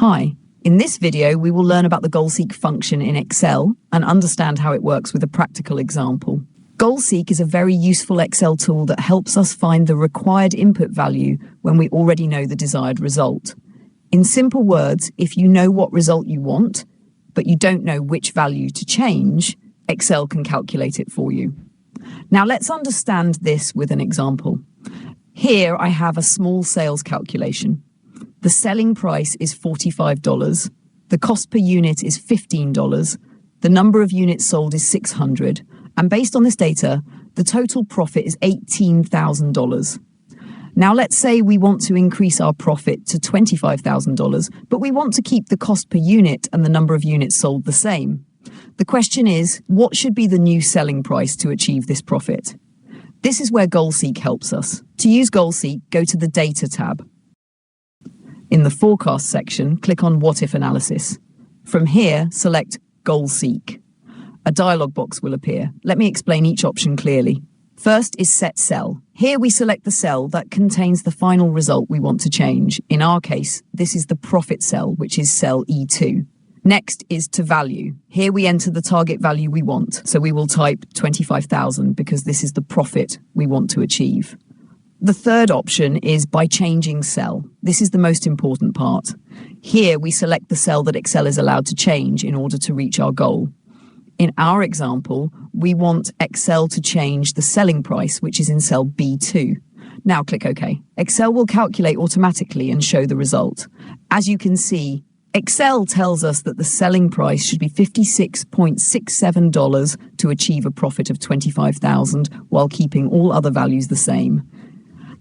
Hi, in this video we will learn about the GoalSeek function in Excel and understand how it works with a practical example. GoalSeek is a very useful Excel tool that helps us find the required input value when we already know the desired result. In simple words, if you know what result you want, but you don't know which value to change, Excel can calculate it for you. Now let's understand this with an example. Here I have a small sales calculation. The selling price is $45, the cost per unit is $15, the number of units sold is 600, and based on this data, the total profit is $18,000. Now let's say we want to increase our profit to $25,000, but we want to keep the cost per unit and the number of units sold the same. The question is, what should be the new selling price to achieve this profit? This is where GoalSeek helps us. To use GoalSeek, go to the Data tab. In the Forecast section, click on What If Analysis. From here, select GoalSeek. A dialog box will appear. Let me explain each option clearly. First is Set Cell. Here we select the cell that contains the final result we want to change. In our case, this is the profit cell, which is cell E2. Next is to value. Here we enter the target value we want. So we will type 25,000 because this is the profit we want to achieve. The third option is by changing cell. This is the most important part. Here we select the cell that Excel is allowed to change in order to reach our goal. In our example, we want Excel to change the selling price, which is in cell B2. Now click OK. Excel will calculate automatically and show the result. As you can see, Excel tells us that the selling price should be $56.67 to achieve a profit of $25,000 while keeping all other values the same.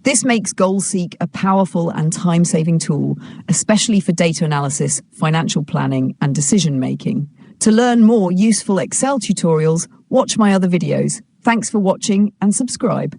This makes GoalSeek a powerful and time-saving tool, especially for data analysis, financial planning, and decision-making. To learn more useful Excel tutorials, watch my other videos. Thanks for watching and subscribe.